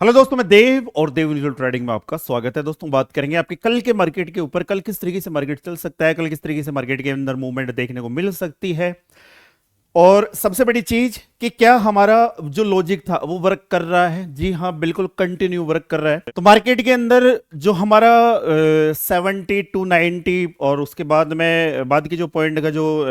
Hello दोस्तों, मैं देव और देव इंडिविजुअल ट्रेडिंग में आपका स्वागत है। दोस्तों, बात करेंगे आपके कल के मार्केट के ऊपर। कल किस तरीके से मार्केट चल सकता है, कल किस तरीके से मार्केट के अंदर मूवमेंट देखने को मिल सकती है, और सबसे बड़ी चीज कि क्या हमारा जो लॉजिक था वो वर्क कर रहा है। जी हाँ, बिल्कुल कंटिन्यू वर्क कर रहा है। तो मार्केट के अंदर जो हमारा 70 to 90 और उसके बाद में बाद की जो पॉइंट का जो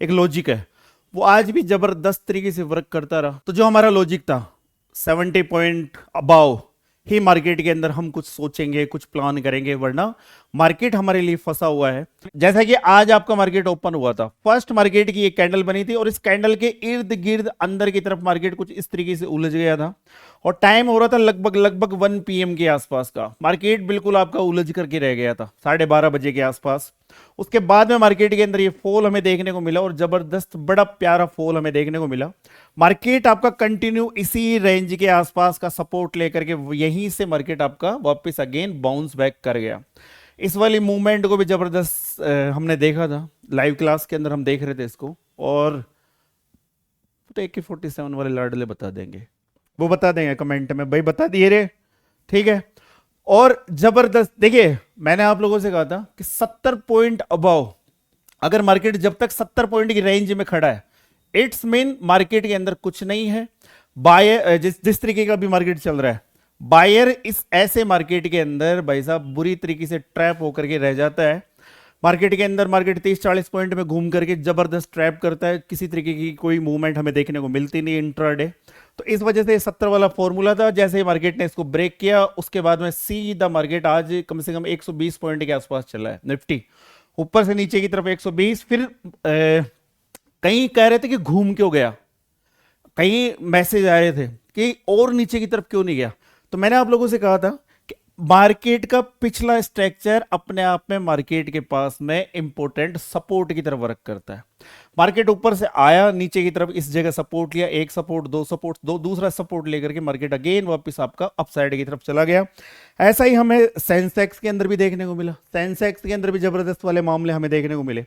एक लॉजिक है वो आज भी जबरदस्त तरीके से वर्क करता रहा। तो जो हमारा लॉजिक था 70 पॉइंट अबाव ही मार्केट के अंदर हम कुछ सोचेंगे, कुछ प्लान करेंगे, वरना मार्केट हमारे लिए फंसा हुआ है। जैसा कि आज आपका मार्केट ओपन हुआ था, फर्स्ट मार्केट की एक कैंडल बनी थी और इस कैंडल के इर्द गिर्द अंदर की तरफ मार्केट कुछ इस तरीके से उलझ गया था और टाइम हो रहा था लगभग लगभग 1 PM के आसपास का। मार्केट बिल्कुल आपका उलझ करके रह गया था 12:30 बजे के आसपास। उसके बाद में मार्केट के अंदर ये फॉल हमें देखने को मिला और जबरदस्त बड़ा प्यारा फॉल हमें देखने को मिला। मार्केट आपका कंटिन्यू इसी रेंज के आसपास का सपोर्ट लेकर के यहीं से मार्केट आपका वापस अगेन बाउंस बैक कर गया। इस वाली मूवमेंट को भी जबरदस्त हमने देखा था, लाइव क्लास के अंदर हम देख रहे थे इसको। और तो AK-47 वाले लाडले बता देंगे, वो बता देंगे कमेंट में, भाई बता दिए रे, ठीक है। और जबरदस्त देखिए, मैंने आप लोगों से कहा था कि 70 पॉइंट अबाव अगर मार्केट जब तक 70 पॉइंट की रेंज में खड़ा है, इट्स मीन मार्केट के अंदर कुछ नहीं है। बायर जिस तरीके का भी मार्केट चल रहा है, बायर इस ऐसे मार्केट के अंदर भाई साहब बुरी तरीके से ट्रैप होकर के रह जाता है। मार्केट के अंदर मार्केट 30-40 पॉइंट में घूम करके जबरदस्त ट्रैप करता है, किसी तरीके की कोई मूवमेंट हमें देखने को मिलती नहीं इंट्राडे। तो इस वजह से 70 वाला फॉर्मूला था, जैसे ही मार्केट ने इसको ब्रेक किया उसके बाद में सीधा मार्केट आज कम से कम 120 पॉइंट के आसपास चला है। निफ्टी ऊपर से नीचे की तरफ 120, फिर कहीं कह रहे थे कि घूम क्यों गया, कहीं मैसेज आ रहे थे कि और नीचे की तरफ क्यों नहीं गया। तो मैंने आप लोगों से कहा था कि मार्केट का पिछला स्ट्रक्चर अपने आप में मार्केट के पास में इंपॉर्टेंट सपोर्ट की तरफ वर्क करता है। मार्केट ऊपर से आया, नीचे की तरफ इस जगह सपोर्ट लिया, एक सपोर्ट, दो सपोर्ट, दो दूसरा सपोर्ट लेकर के मार्केट अगेन वापस आपका अपसाइड की तरफ चला गया। ऐसा ही हमें सेंसेक्स के अंदर भी देखने को मिला, सेंसेक्स के अंदर भी जबरदस्त वाले मामले हमें देखने को मिले।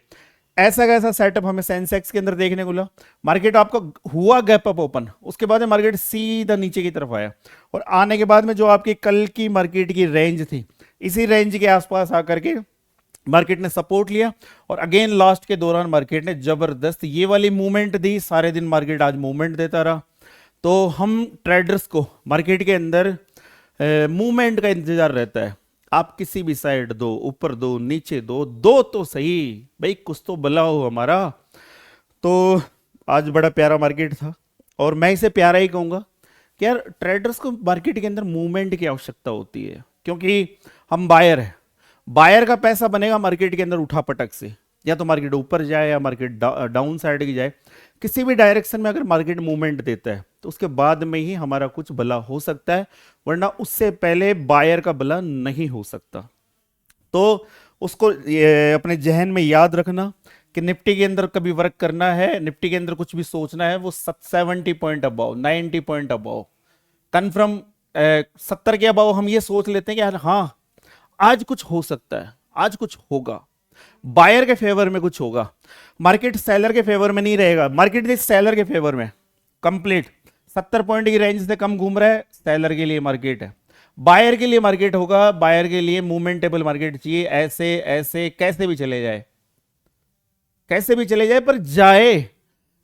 ऐसा कैसा सेटअप हमें सेंसेक्स के अंदर देखने को मिला, मार्केट आपका हुआ गैप अप ओपन, उसके बाद में मार्केट सीधा नीचे की तरफ आया और आने के बाद में जो आपकी कल की मार्केट की रेंज थी, इसी रेंज के आसपास आकर के मार्केट ने सपोर्ट लिया और अगेन लास्ट के दौरान मार्केट ने जबरदस्त ये वाली मूवमेंट दी। सारे दिन मार्केट आज मूवमेंट देता रहा। तो हम ट्रेडर्स को मार्केट के अंदर मूवमेंट का इंतजार रहता है। आप किसी भी साइड दो, ऊपर दो, नीचे दो, दो तो सही भाई, कुछ तो भला हो हमारा। तो आज बड़ा प्यारा मार्केट था और मैं इसे प्यारा ही कहूंगा कि यार ट्रेडर्स को मार्केट के अंदर मूवमेंट की आवश्यकता होती है, क्योंकि हम बायर हैं। बायर का पैसा बनेगा मार्केट के अंदर उठा पटक से, या तो मार्केट ऊपर जाए या मार्केट डाउन साइड की जाए, किसी भी डायरेक्शन में अगर मार्केट मूवमेंट देता है तो उसके बाद में ही हमारा कुछ भला हो सकता है, वरना उससे पहले बायर का भला नहीं हो सकता। तो उसको अपने जहन में याद रखना कि निफ्टी के अंदर कभी वर्क करना है, निफ्टी के अंदर कुछ भी सोचना है, वो 70 point above, 90 point above confirm, 70 के अबाव हम ये सोच लेते हैं कि यार हाँ आज कुछ हो सकता है, आज कुछ होगा, बायर के फेवर में कुछ होगा। मार्केट सेलर के फेवर में नहीं रहेगा, मार्केट सेलर के फेवर में कंप्लीट 70 पॉइंट की रेंज से कम घूम रहा है, सेलर के लिए मार्केट है। बायर के लिए मार्केट होगा, बायर के लिए मूवमेंटेबल मार्केट चाहिए, ऐसे ऐसे कैसे भी चले जाए, कैसे भी चले जाए पर जाए,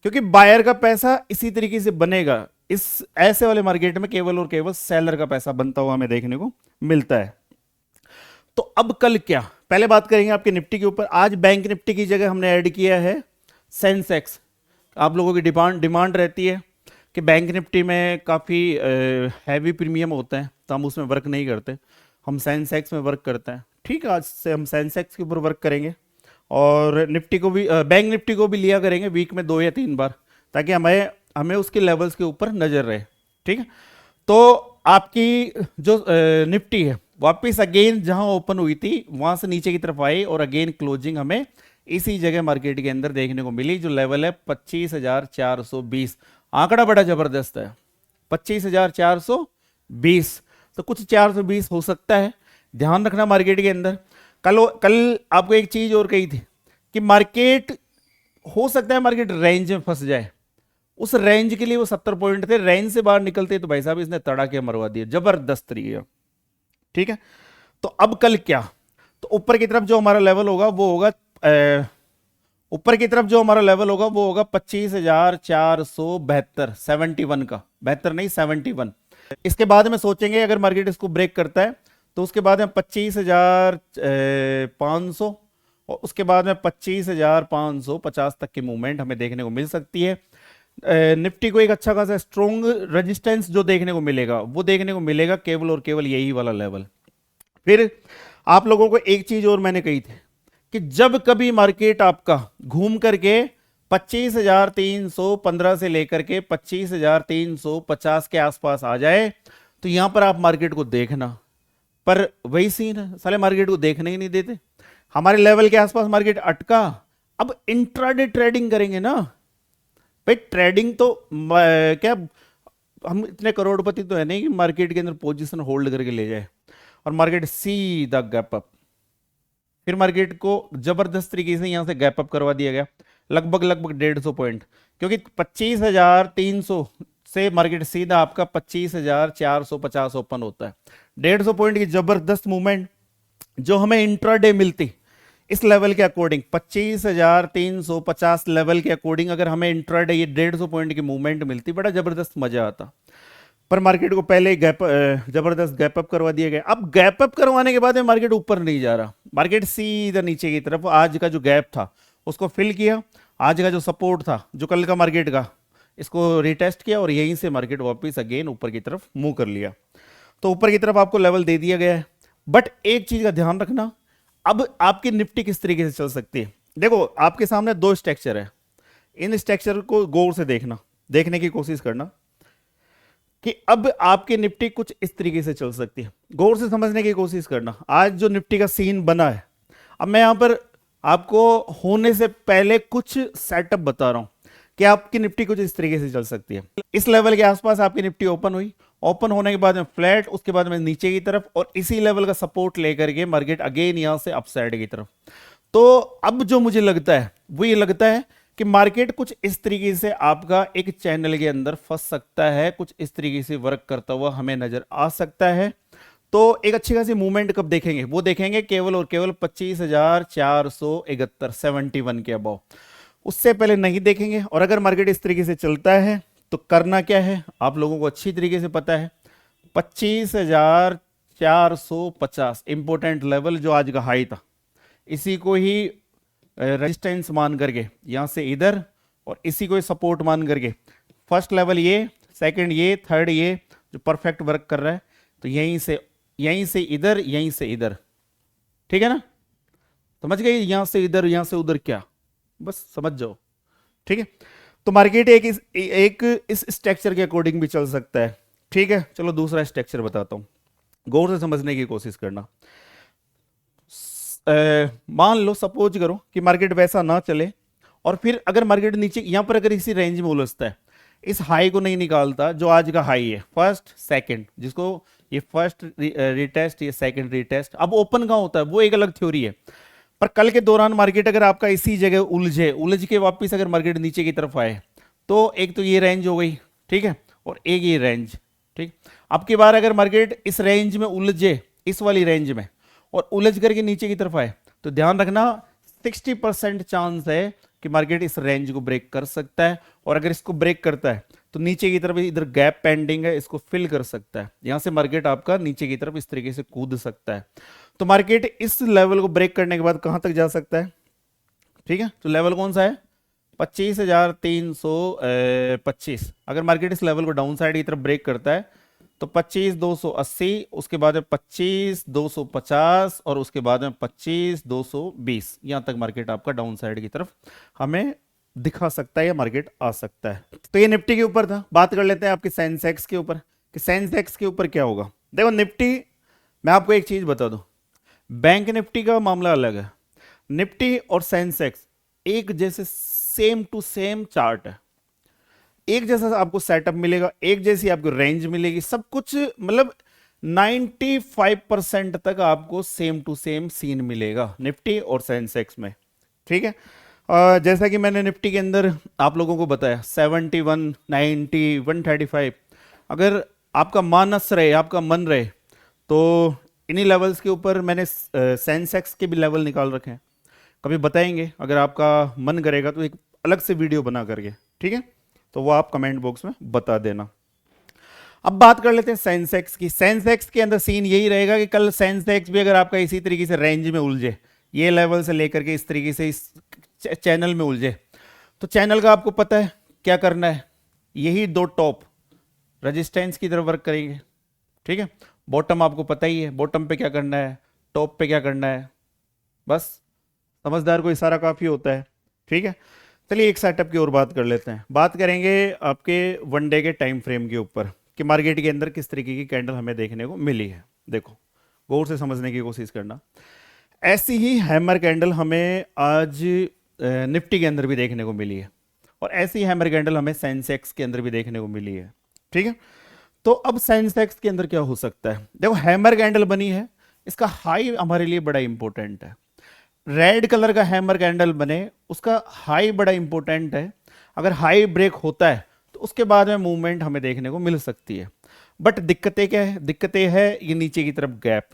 क्योंकि बायर का पैसा इसी तरीके से बनेगा। इस ऐसे वाले मार्केट में केवल और केवल सेलर का पैसा बनता हुआ हमें देखने को मिलता है। तो अब कल क्या, पहले बात करेंगे आपके निफ्टी के ऊपर। आज बैंक निफ्टी की जगह हमने ऐड किया है सेंसेक्स। आप लोगों की डिमांड रहती है कि बैंक निफ्टी में काफ़ी हैवी प्रीमियम होता है तो हम उसमें वर्क नहीं करते, हम सेंसेक्स में वर्क करते हैं। ठीक है, आज से हम सेंसेक्स के ऊपर वर्क करेंगे और निफ्टी को भी बैंक निफ्टी को भी लिया करेंगे वीक में 2 या 3 बार, ताकि हमें उसके लेवल्स के ऊपर नज़र रहे। ठीक है, तो आपकी जो निफ्टी है वापस अगेन जहां ओपन हुई थी वहां से नीचे की तरफ आई और अगेन क्लोजिंग हमें इसी जगह मार्केट के अंदर देखने को मिली, जो लेवल है 25,420। आंकड़ा बड़ा जबरदस्त है, 25,420। तो कुछ 420 हो सकता है, ध्यान रखना मार्केट के अंदर। कल आपको एक चीज और कही थी कि मार्केट हो सकता है मार्केट रेंज में फंस जाए, उस रेंज के लिए वो 70 पॉइंट थे, रेंज से बाहर निकलते तो भाई साहब इसने तड़ाके मरवा दिए, जबरदस्त तरीके। ठीक है, तो अब कल क्या, तो ऊपर की तरफ जो हमारा लेवल होगा वो होगा ऊपर की तरफ जो हमारा लेवल होगा वो होगा 25,472, 71 का, 72 नहीं 71। इसके बाद में सोचेंगे अगर मार्केट इसको ब्रेक करता है तो उसके बाद में 25,500 और उसके बाद में 25,550 तक की मूवमेंट हमें देखने को मिल सकती है। निफ्टी को एक अच्छा खासा स्ट्रॉन्ग रेजिस्टेंस जो देखने को मिलेगा वो देखने को मिलेगा केवल और केवल यही वाला लेवल। फिर आप लोगों को एक चीज और मैंने कही थी कि जब कभी मार्केट आपका घूम करके 25,315 से लेकर के 25,350 के आसपास आ जाए तो यहां पर आप मार्केट को देखना, पर वही सीन है, साले मार्केट को देखने ही नहीं देते। हमारे लेवल के आसपास मार्केट अटका, अब इंट्राडे ट्रेडिंग करेंगे ना भाई। ट्रेडिंग तो क्या, हम इतने करोड़पति तो है नहीं कि मार्केट के अंदर पोजीशन होल्ड करके ले जाए और मार्केट सीधा गैप अप। फिर मार्केट को जबरदस्त तरीके से यहां से गैप अप करवा दिया गया, लगभग 150 पॉइंट, क्योंकि 25,300 से मार्केट सीधा आपका 25,450 ओपन होता है। 150 पॉइंट की जबरदस्त मूवमेंट जो हमें इंट्राडे मिलती इस लेवल के अकॉर्डिंग, 25,350 लेवल के अकॉर्डिंग अगर हमें इंट्राडे ये 150 पॉइंट की मूवमेंट मिलती, बड़ा जबरदस्त मजा आता। पर मार्केट को पहले जबरदस्त गैप अप करवा दिया गया। अब गैप अप करवाने के बाद में मार्केट ऊपर नहीं जा रहा, मार्केट सीधा नीचे की तरफ आज का जो गैप था उसको फिल किया, आज का जो सपोर्ट था जो कल का मार्केट का, इसको रिटेस्ट किया और यहीं से मार्केट वापस अगेन ऊपर की तरफ मूव कर लिया। तो ऊपर की तरफ आपको लेवल दे दिया गया है, बट एक चीज का ध्यान रखना, अब आपकी निफ्टी किस तरीके से चल सकती है। देखो आपके सामने दो स्ट्रक्चर है, इन स्ट्रक्चर को गौर से देखने की कोशिश करना कि अब आपकी निफ्टी कुछ इस तरीके से चल सकती है, गौर से समझने की कोशिश करना। आज जो निफ्टी का सीन बना है, अब मैं यहां पर आपको होने से पहले कुछ सेटअप बता रहा हूं कि आपकी निफ्टी कुछ इस तरीके से चल सकती है। इस लेवल के आसपास आपकी निफ्टी ओपन हुई, ओपन होने के बाद में फ्लैट, उसके बाद में नीचे की तरफ और इसी लेवल का सपोर्ट लेकर के मार्केट अगेन यहां से अपसाइड की तरफ। तो अब जो मुझे लगता है वो ये लगता है कि मार्केट कुछ इस तरीके से आपका एक चैनल के अंदर फंस सकता है, कुछ इस तरीके से वर्क करता हुआ हमें नजर आ सकता है। तो एक अच्छी खासी मूवमेंट कब देखेंगे, वो देखेंगे केवल और केवल 25,471, 71 के अबव, उससे पहले नहीं देखेंगे। और अगर मार्केट इस तरीके से चलता है तो करना क्या है आप लोगों को अच्छी तरीके से पता है, 25,450 इंपोर्टेंट लेवल जो आज का हाई था, इसी को ही रेजिस्टेंस मान करके यहां से इधर और इसी को सपोर्ट मान करके फर्स्ट लेवल ये, सेकंड ये, थर्ड ये जो परफेक्ट वर्क कर रहा है, तो यहीं से इधर, यहीं से इधर, ठीक है ना, समझ गए, यहां से इधर यहां से उधर, क्या बस समझ जाओ, ठीक है। तो मार्केट एक इस स्ट्रक्चर के अकॉर्डिंग भी चल सकता है, ठीक है। चलो दूसरा स्ट्रक्चर बताता हूं, गौर से समझने की कोशिश करना। मान लो सपोज करो कि मार्केट वैसा ना चले और फिर अगर मार्केट नीचे यहां पर अगर इसी रेंज में उलझता है, इस हाई को नहीं निकालता जो आज का हाई है, फर्स्ट सेकंड, जिसको ये फर्स्ट रिटेस्ट, ये सेकंड रिटेस्ट, अब ओपन कहां होता है वो एक अलग थ्योरी है। पर कल के दौरान मार्केट अगर आपका इसी जगह उलझ के वापस अगर मार्केट नीचे की तरफ आए तो एक तो ये रेंज हो गई, ठीक है, और एक ये रेंज, ठीक। अब की बार अगर मार्केट इस रेंज में उलझे, इस वाली रेंज में, और उलझ करके नीचे की तरफ आए तो ध्यान रखना 60% चांस है कि मार्केट इस रेंज को ब्रेक कर सकता है। और अगर इसको ब्रेक करता है तो नीचे की तरफ इधर गैप पेंडिंग है, इसको फिल कर सकता है, यहां से मार्केट आपका नीचे की तरफ इस तरीके से कूद सकता है। तो मार्केट इस लेवल को ब्रेक करने के बाद कहां तक जा सकता है, ठीक है। तो लेवल कौन सा है, 25,325। अगर मार्केट इस लेवल को डाउन साइड की तरफ ब्रेक करता है तो 25,280, उसके बाद में 25,250 और उसके बाद में 25,220, यहां तक मार्केट आपका डाउन साइड की तरफ हमें दिखा सकता है या मार्केट आ सकता है। तो ये निफ्टी के ऊपर था। बात कर लेते हैं आपके सेंसेक्स के ऊपर कि सेंसेक्स के ऊपर क्या होगा। देखो निफ्टी, मैं आपको एक चीज बता दूं, बैंक निफ्टी का मामला अलग है। निफ्टी और सेंसेक्स एक जैसे सेम टू सेम चार्ट है, एक जैसा आपको सेटअप मिलेगा, एक जैसी आपको रेंज मिलेगी, सब कुछ मतलब 95% तक आपको सेम टू सेम सीन मिलेगा निफ्टी और सेंसेक्स में, ठीक है। जैसा कि मैंने निफ्टी के अंदर आप लोगों को बताया 71, 90, 135, अगर आपका मानस रहे, आपका मन रहे, तो इन्हीं लेवल्स के ऊपर मैंने सेंसेक्स के भी लेवल निकाल रखे हैं, कभी बताएंगे अगर आपका मन करेगा तो एक अलग से वीडियो बना करके, ठीक है, तो वो आप कमेंट बॉक्स में बता देना। अब बात कर लेते हैं सेंसेक्स की। सेंसेक्स के अंदर सीन यही रहेगा कि कल सेंसेक्स भी अगर आपका इसी तरीके से रेंज में उलझे, ये लेवल से लेकर के इस तरीके से इस चैनल में उलझे, तो चैनल का आपको पता है क्या करना है, यही दो टॉप रेजिस्टेंस की तरफ वर्क करेंगे, ठीक है। बॉटम आपको पता ही है, बॉटम पे क्या करना है, टॉप पे क्या करना है, बस समझदार को इशारा काफी होता है, ठीक है। चलिए एक सेटअप की ओर बात कर लेते हैं। बात करेंगे आपके वन डे के टाइम फ्रेम के ऊपर कि मार्केट के अंदर किस तरीके की कैंडल हमें देखने को मिली है। देखो गौर से समझने की कोशिश करना। ऐसी ही हैमर कैंडल हमें आज निफ्टी के अंदर भी देखने को मिली है, और ऐसी हैमर कैंडल हमें सेंसेक्स के अंदर भी देखने को मिली है, ठीक है। तो अब सेंसेक्स के अंदर क्या हो सकता है, देखो हैमर कैंडल बनी है, इसका हाई हमारे लिए बड़ा इंपॉर्टेंट है। रेड कलर का हैमर कैंडल बने, उसका हाई बड़ा इंपॉर्टेंट है। अगर हाई ब्रेक होता है तो उसके बाद में मूवमेंट हमें देखने को मिल सकती है। बट दिक्कतें क्या है, दिक्कतें है ये नीचे की तरफ गैप,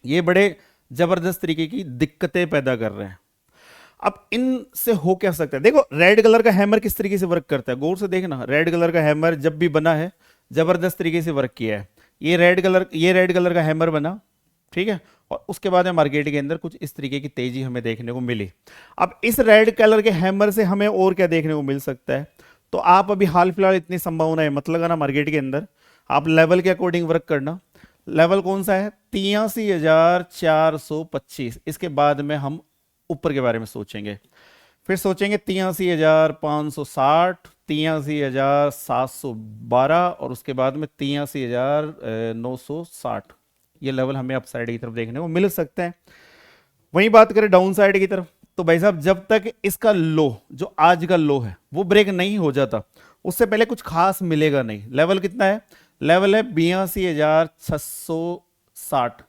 ये बड़े जबरदस्त तरीके की दिक्कतें पैदा कर रहे हैं। अब इनसे हो क्या सकता है, देखो रेड कलर का हैमर किस तरीके से वर्क करता है, गौर से देखना। रेड कलर का हैमर जब भी बना है जबरदस्त तरीके से वर्क किया है। ये रेड कलर का हैमर बना, ठीक है, और उसके बाद में मार्केट के अंदर कुछ इस तरीके की तेजी हमें देखने को मिली। अब इस रेड कलर के हैमर से हमें और क्या देखने को मिल सकता है, तो आप अभी हाल फिलहाल इतनी संभावना है मत लगाना मार्केट के अंदर, आप लेवल के अकॉर्डिंग वर्क करना। लेवल कौन सा है, 83,425। इसके बाद में हम ऊपर के बारे में सोचेंगे, फिर सोचेंगे 83,560, 83,712 और उसके बाद में 83,960। ये लेवल हमें अप साइड की तरफ देखने को मिल सकते हैं। वहीं बात करें डाउन साइड की तरफ, तो भाई साहब जब तक इसका लो, जो आज का लो है, वो ब्रेक नहीं हो जाता, उससे पहले कुछ खास मिलेगा नहीं। लेवल कितना है, लेवल है 82,660।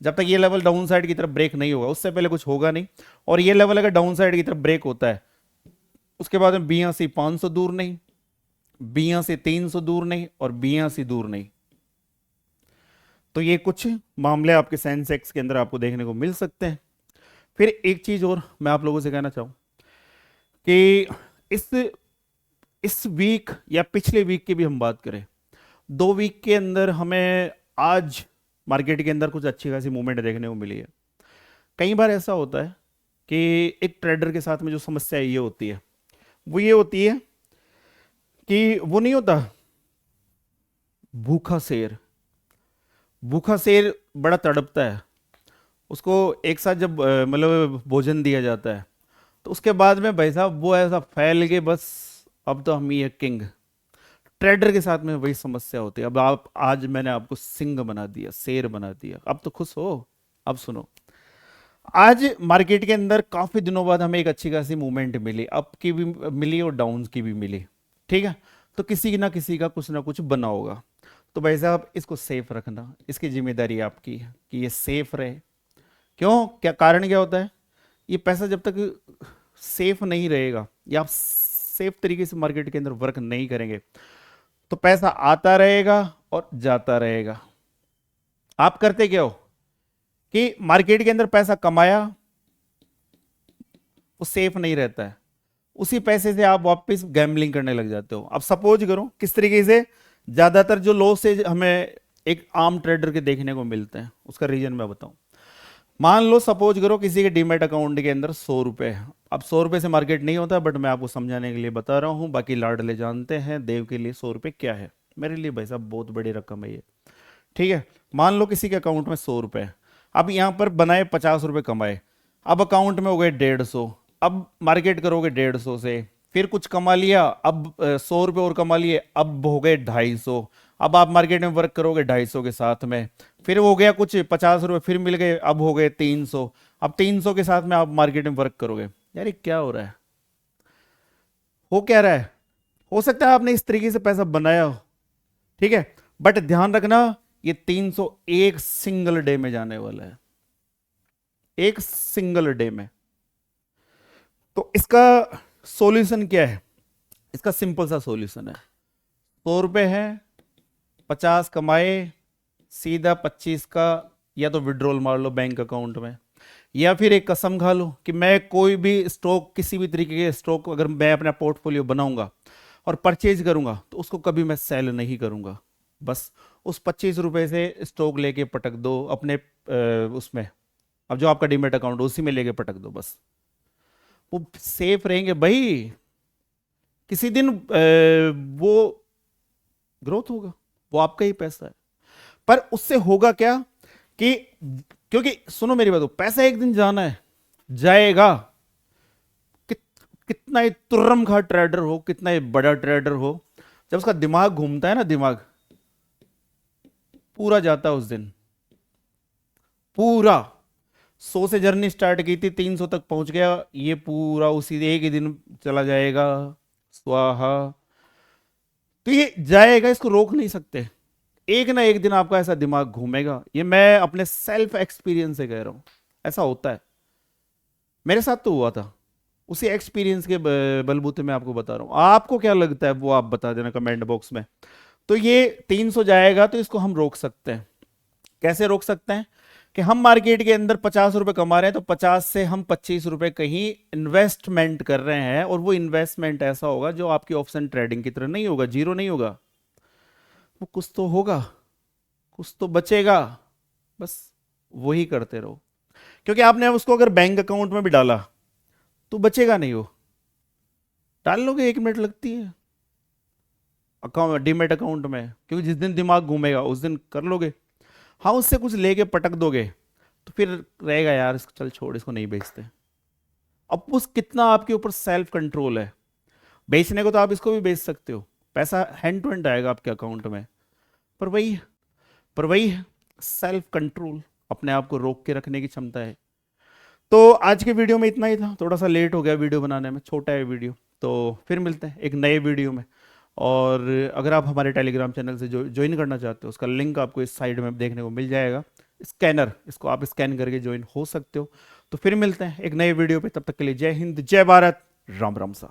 जब तक ये लेवल डाउन साइड की तरफ ब्रेक नहीं होगा उससे पहले कुछ होगा नहीं। और ये लेवल अगर डाउन साइड की तरफ ब्रेक होता है उसके बाद में 82,500 दूर नहीं, 82,300 दूर नहीं, और 82 दूर नहीं। तो ये कुछ मामले आपके सेंसेक्स के अंदर आपको देखने को मिल सकते हैं। फिर एक चीज और मैं आप लोगों से कहना चाहूं कि इस वीक या पिछले वीक की भी हम बात करें, 2 वीक के अंदर हमें आज मार्केट के अंदर कुछ अच्छी खासी मूवमेंट देखने को मिली है। कई बार ऐसा होता है कि एक ट्रेडर के साथ में जो समस्या ये होती है, वो ये होती है कि वो नहीं होता भूखा शेर। भूखा शेर बड़ा तड़पता है, उसको एक साथ जब मतलब भोजन दिया जाता है तो उसके बाद में भाई साहब वो ऐसा फैल के बस अब तो हम ही है किंग। ट्रेडर के साथ में वही समस्या होती है। अब आप आज मैंने आपको सिंह बना दिया, शेर बना दिया, अब तो खुश हो। अब सुनो, आज मार्केट के अंदर काफी दिनों बाद हमें एक अच्छी खासी मूवमेंट मिली, अप की भी मिली और डाउन की भी मिली, ठीक है। तो किसी ना किसी का कुछ ना कुछ बना होगा। तो भाई साहब इसको सेफ रखना, इसकी जिम्मेदारी आपकी है कि ये सेफ रहे। क्यों, क्या कारण क्या होता है, ये पैसा जब तक सेफ नहीं रहेगा या आप सेफ तरीके से मार्केट के अंदर वर्क नहीं करेंगे तो पैसा आता रहेगा और जाता रहेगा। आप करते क्या हो कि मार्केट के अंदर पैसा कमाया, वो सेफ नहीं रहता है, उसी पैसे से आप वापस गैम्बलिंग करने लग जाते हो। अब सपोज करो किस तरीके से ज्यादातर जो लॉस से हमें एक आम ट्रेडर के देखने को मिलते हैं, उसका रीजन मैं बताऊं। मान लो सपोज करो किसी के डीमेट अकाउंट के अंदर 100 रुपए है। अब 100 रुपए से मार्केट नहीं होता, बट मैं आपको समझाने के लिए बता रहा हूं, बाकी लाडले जानते हैं देव के लिए 100 रुपए क्या है। मेरे लिए भाई साहब बहुत बड़ी रकम है ये, ठीक है। मान लो किसी के अकाउंट में 100 रुपए है, अब यहां पर बनाए 50 रुपए कमाए, अब अकाउंट में हो गए 150, अब मार्केट करोगे 150 से, फिर कुछ कमा लिया, अब 100 रुपए और कमा लिए, अब हो गए 250। अब आप मार्केट में वर्क करोगे 250 के साथ में, फिर हो गया कुछ 50 रुपए फिर मिल गए, अब हो गए 300। अब 300 के साथ में आप मार्केट में वर्क करोगे। यार ये क्या हो रहा है, हो क्या रहा है। हो सकता है आपने इस तरीके से पैसा बनाया हो, ठीक है, बट ध्यान रखना ये 300 एक सिंगल डे में जाने वाला है, एक सिंगल डे में। तो इसका सॉल्यूशन क्या है? इसका सिंपल सा सॉल्यूशन है, 100 रुपये है, 50 कमाए, सीधा 25 का या तो विड्रॉल मार लो बैंक अकाउंट में, या फिर एक कसम खा लो कि मैं कोई भी स्टॉक, किसी भी तरीके के स्टॉक अगर मैं अपना पोर्टफोलियो बनाऊंगा और परचेज करूंगा तो उसको कभी मैं सेल नहीं करूंगा। बस उस 25 रुपये से स्टॉक लेके पटक दो अपने उसमें, अब जो आपका डीमेट अकाउंट उसी में लेके पटक दो, बस वो सेफ रहेंगे भाई। किसी दिन वो ग्रोथ होगा, वो आपका ही पैसा है। पर उससे होगा क्या कि, क्योंकि सुनो मेरी बात, पैसा एक दिन जाना है, जाएगा। कित, कितना ही तुर्रम खा ट्रेडर हो, कितना ही बड़ा ट्रेडर हो, जब उसका दिमाग घूमता है ना, दिमाग पूरा जाता है उस दिन, पूरा। 100 से जर्नी स्टार्ट की थी, 300 तक पहुंच गया, ये पूरा उसी एक ही दिन चला जाएगा, स्वाहा। तो ये जाएगा, इसको रोक नहीं सकते। एक ना एक दिन आपका ऐसा दिमाग घूमेगा, ये मैं अपने सेल्फ एक्सपीरियंस से कह रहा हूं, ऐसा होता है। मेरे साथ तो हुआ था, उसी एक्सपीरियंस के बलबूते में आपको बता रहा हूं। आपको क्या लगता है वो आप बता देना कमेंट बॉक्स में। तो ये 300 जाएगा तो इसको हम रोक सकते हैं। कैसे रोक सकते हैं? कि हम मार्केट के अंदर 50 रुपए कमा रहे हैं, तो 50 से हम 25 रुपए कहीं इन्वेस्टमेंट कर रहे हैं, और वो इन्वेस्टमेंट ऐसा होगा जो आपकी ऑप्शन ट्रेडिंग की तरह नहीं होगा, जीरो नहीं होगा, वो कुछ तो होगा, कुछ तो बचेगा। बस वही करते रहो, क्योंकि आपने अब उसको अगर बैंक अकाउंट में भी डाला तो बचेगा नहीं वो। डाल लोगे, 1 मिनट लगती है अकाउंट, डीमेट अकाउंट में, क्योंकि जिस दिन दिमाग घूमेगा उस दिन कर लोगे। हाँ, उससे कुछ लेके पटक दोगे तो फिर रहेगा यार, इसको चल छोड़, इसको नहीं बेचते। अब उस कितना आपके ऊपर सेल्फ कंट्रोल है। बेचने को तो आप इसको भी बेच सकते हो, पैसा हैंड टू हैंड आएगा आपके अकाउंट में। पर वही पर वही सेल्फ कंट्रोल, अपने आप को रोक के रखने की क्षमता है। तो आज के वीडियो में इतना ही था, थोड़ा सा लेट हो गया वीडियो बनाने में, छोटा है वीडियो। तो फिर मिलते हैं एक नए वीडियो में। और अगर आप हमारे टेलीग्राम चैनल से ज्वाइन करना चाहते हो, उसका लिंक आपको इस साइड में देखने को मिल जाएगा, स्कैनर, इसको आप स्कैन करके ज्वाइन हो सकते हो। तो फिर मिलते हैं एक नए वीडियो पे, तब तक के लिए जय हिंद, जय भारत, राम राम सा।